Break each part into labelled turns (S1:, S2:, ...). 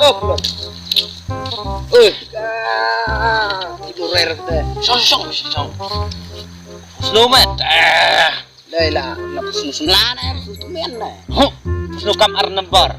S1: Oh, ơi, tidur rare teh. Song. Snowman. Đây là snow lá này, snowman này. Snow cam ar number.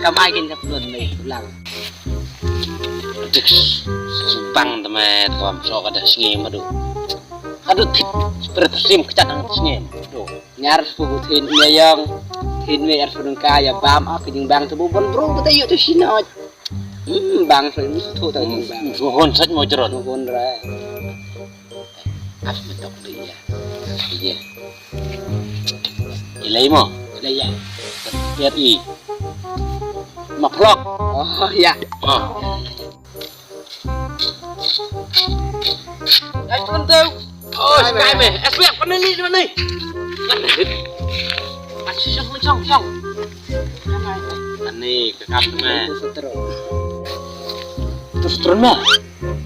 S1: Cam ai kinh nhập luôn này, lang. Bang teman, kawan sok ada sengim aduh. Aduh, seperti sim kecat sengim. Aduh, nyar sepuluh tin yang tin me arfudun kaya bam aku jeung bang tu bon bro kita yuk tu sini. Bang saya mesti tu tak bang. Hon sat mau jeron. Hon ra. As betok dia. Iya. Ilai mo. Ilai ya. Biar i. Maplok. Oh ya. Oh. Ai tuan tu. Oh, sky me. SBF mana ni mana ni? Xong. Anh này cái cặp mà. Setron mah.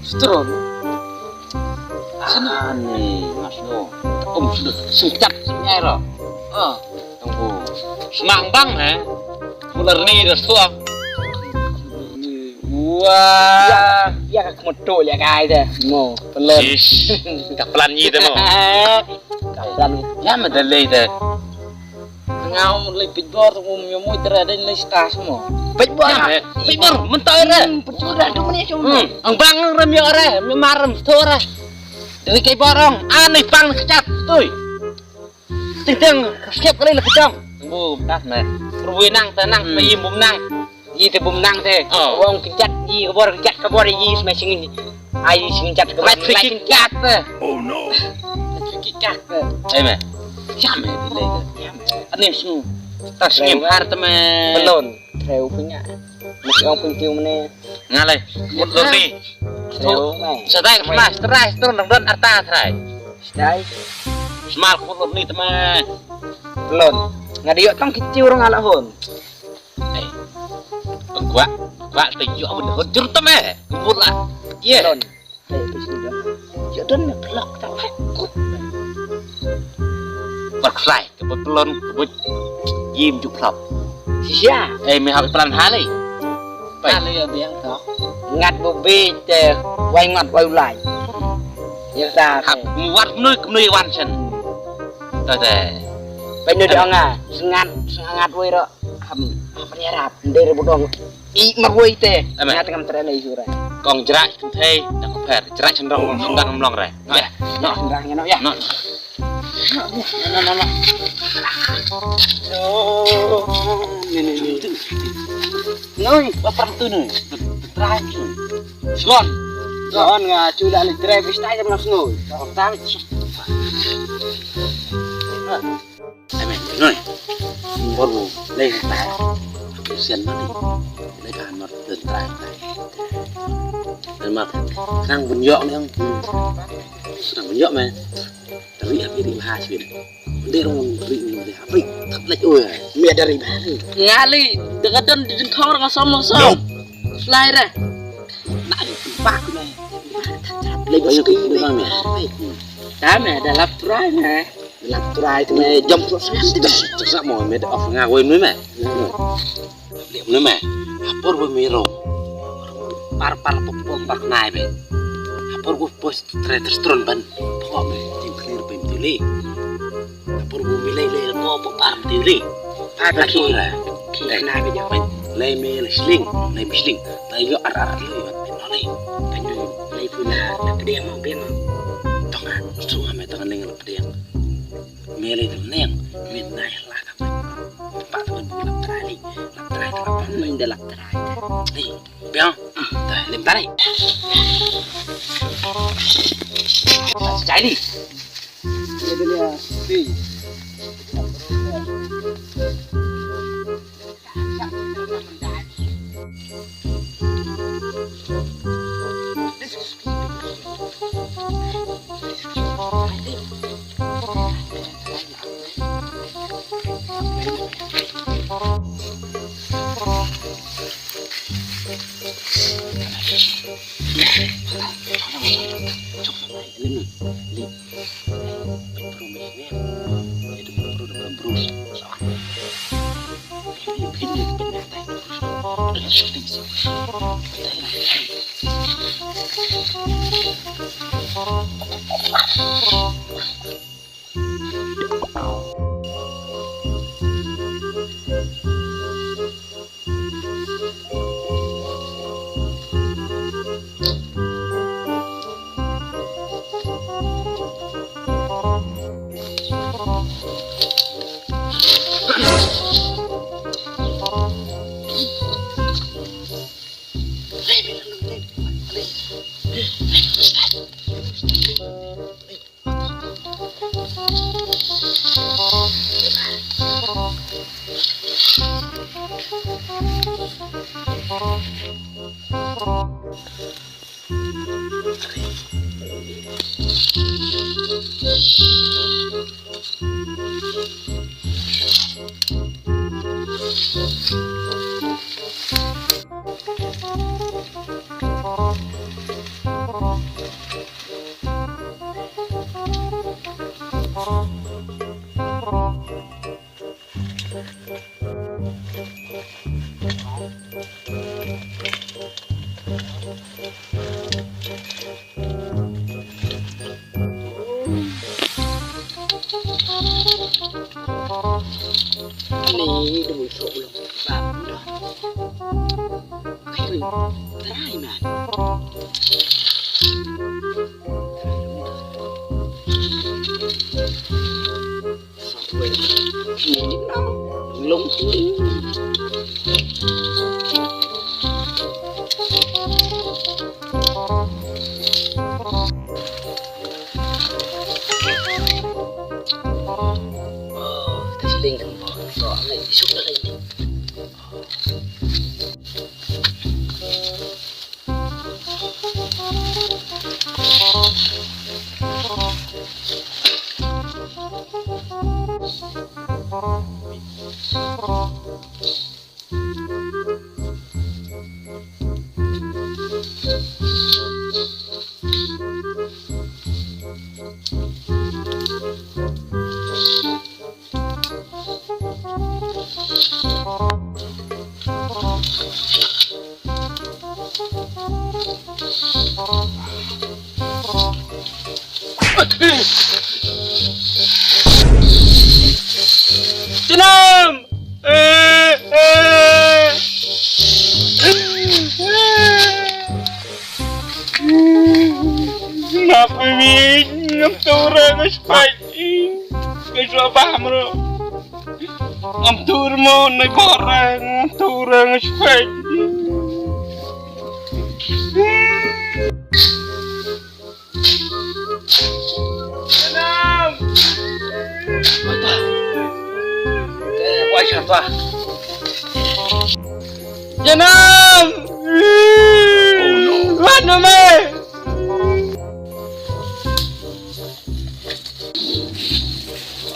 S1: Setron. Anh này mas lo. Sudah singkat singnya rồi. Tunggu. Semang bang hả? Ular ni dah tua. Wah. Ya kak motor ya kai deh. Mo, pelan. Kak pelan ni deh mo. Kak pelan. Ya medalai deh. Ngau lấy bịch bor tu mui mui terada lấy stas semua. Bịch bor mentai re. Pencuri tu mana cuma. Ang bang rem ya re, memarem tu re. Dari kai borong, aneh bang kecat, tuh. Ting skip kali lah kecang. Bu, dah meh. Perwi nang tenang, pergi bum nang. Yi te bum nang te. Wong kecat, yi kebor yi smashing. Ai sing kecat kebor. Main kecat. Oh no. Kecat. Meh. Siapa yang dilai? Ini semua. Tak sengim harta me. Belon. Treo punya. Masih orang pentiu mana? Ngalai. Belon ni. Treo me. Sedai kemas. Terai. Turun arta terai. Sedai. Semal belon ni teman. Belon. Ngadiok tong kecil orang ala hon. Gua tuyuk benda hon jurut teman. Kumpul lah. Iya. Belon. Yo don blok tak. Bật lại cái bật lon bật im chụp lọc xia em mày học plan há đi há đi ở biển đó ngắt bộ bê để quay ngặt quay lại giờ ra học quạt nuôi quan chân rồi để bên nơi đó ngà ngắt quay đó hầm nhà đạp đây là bộ đồ ý mà quay tê ngắt cái tren này rồi còn chả thế đã có phải chả chân rong không đang lòng rồi nó răng nó ya No. Ni. Noi, apa tu ni? Try. Slon nga chula le try bistai jam nasno. Tam. Amen. Noi. Baru lei tai. Kesian mati. Lei kan mat try. Dan mat nang bunyok ni ang. Nang bunyok meh. Dari apa hasil? Dia orang beri apa? Tak lagi oi. Mia dari mana? Ngali dekat di jengkau orang sama sama. Fly dah. Nak pak ni. Lebih ke ini bang ni. Kami ada lap try ni. Lap try tu ni jam proses tidak sama. Meda off ngawin ni mah. Lihat ni mah. Apa pun miro. Par pop naik be. Apa pun post terus ban. Pokok be. Tili, apur bumi lay mo par tili. Ada kira, kena aja main lay sling, tayo ar liwat pinolay. Kanyo lay pula napdiyang mo bien. Tonga, suha may tangan ning napdiyang. Melay neng, minay lah kapan. Tempat teman lap tray kapan main dalap tray. Nih, biang, dah lempar. Cari. Ini dia si. Ini benar tadi. Ada syuting sih. Ini demi sebelum dah. Kiri, terai man. Software ini kenapa? Belum soalnya sudah ini. Jenam! Kenapa ini ngamtur ngaspai? Kesua paham lo? Ngamtur mo naik barang ngamtur ngaspai. Jenam! Wah, siapa? Jenam! Oh no! Mana me?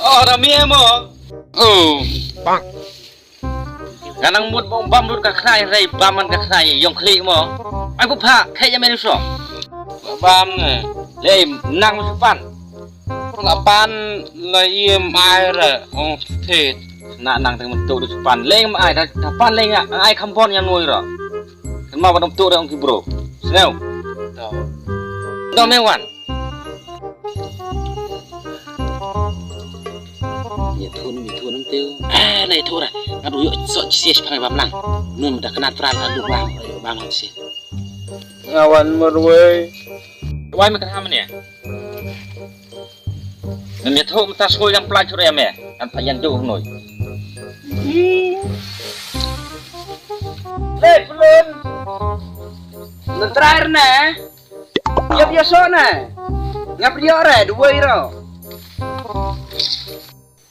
S1: Oh, ramai mo. Oh, bang. Kanang mut bam lut ka khai rai baman ka khai yong kli mo. Aku pak khai yang menuso. Bam ne. Le nang supan. Ngapan la yem ai ra ong thit. Nak nang teng mentu supan. Leng ai kapan leng ai kampon yang nuôi rồi. Kan ma badom tu ong ki bro. Sneu. Do mewan. Ya thun nam tiêu. Này thôi rồi. Aduh yuk sok cie pakai bam lang. Nun udah kena teran aduh bam lang sih. Ngawan merwe. Wai makan haman ya? Namanya tuh minta sekolah yang pelajar ya me. Kan panjang jauh noi. Belum. Terakhir nih. Ya biasa nih. Ngap dia orang dua iro.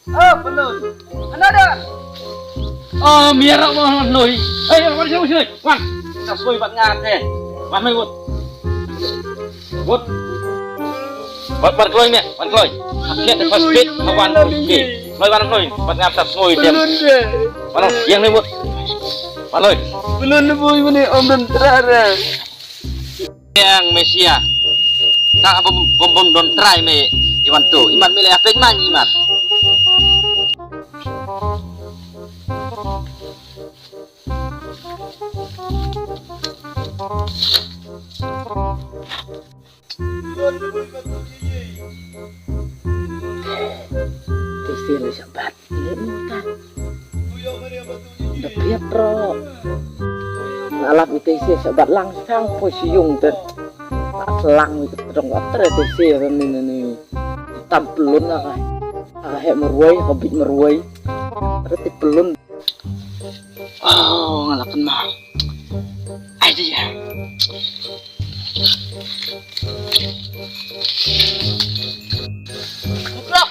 S1: Oh belum. Ada. Oh miara mau noi. Ayo mari sini. Wan. Kita sekolah buat ngate. Wan mai buat. Buat. Buat kloy me. Wan kloy. Akhirnya pas speed awan speed. Kloy wan kloy. Buat ngap tak sekolah dia. Wan yang ni buat. Wan kloy. Belum boy ini om dan terakhir. Yang Mesia. Tak bom don try me. Iwan tu. Imat mele apa iman imat.
S2: Tisi le sabat ini kan dah biar pro ngalap tisi sabat langsung posisiung ter selang itu terong atre tisi ini tampelun lah kayak meruai hobbit meruai berarti pelun oh ngalakan mah aja ya Kuplok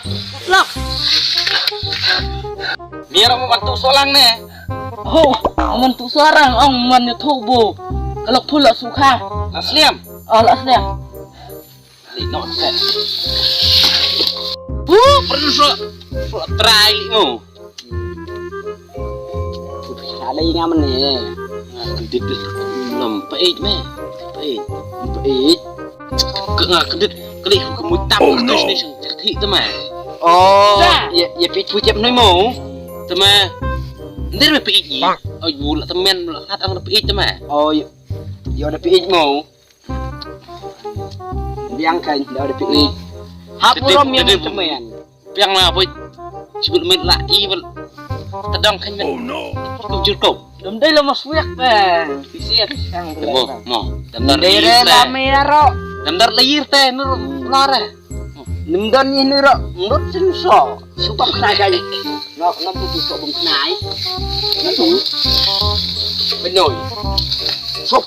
S2: biar mau bantu solang nih oh bantu seorang om man YouTube kalau pula suka asliam oh asliam no kan pernah so try mo ada yang ngamen nih kedit lempeit meh peit kedit kedit kamu tahu terus nih cerita teman oh ya peit pucap nih mo teman nanti ada peit ni oh bulat teman kata ada peit teman oh ya ada peit mo biangkan ada peit hapurom yang teman biang lah boy sebelum main lagi tedang kan oh no cukup đâm đây là một việc về thì xe sang đây đâm đây là mero đâm đây là yirte nó ra đâm đây như nó nốt chân sọ số bông khai đây nó tu sọ bông khai nó thủ bên nồi sốt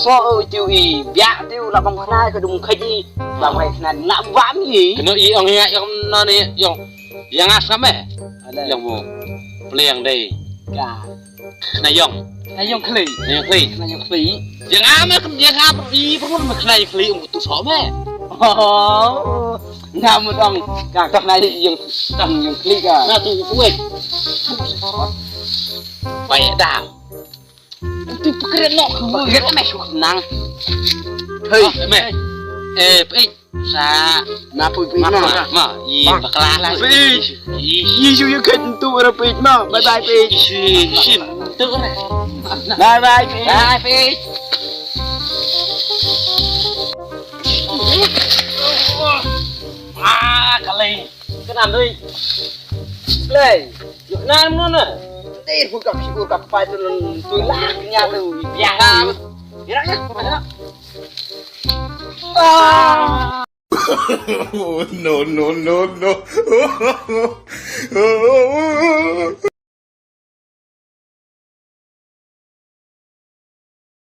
S2: sọ tiêu gì bạ tiêu là bông khai cái đùng khai gì là mày là nạm vãm gì cái nó ý ông nghe ông nó này yang asam yang mau peliang đây nayong kli yang ame yang api perlu mengenai kli untuk tu some ngamu dong kakak nai yang kli kan nah tu kuat baik dah itu pekerjaan nak pekerjaan macam senang hei pei sa ma pui ma i bakla i you can do a bit ma bye bye sim tu bye bye kali kenapa tu play yuk nam mana teh buka pai tu laknya tu biang ya
S3: no.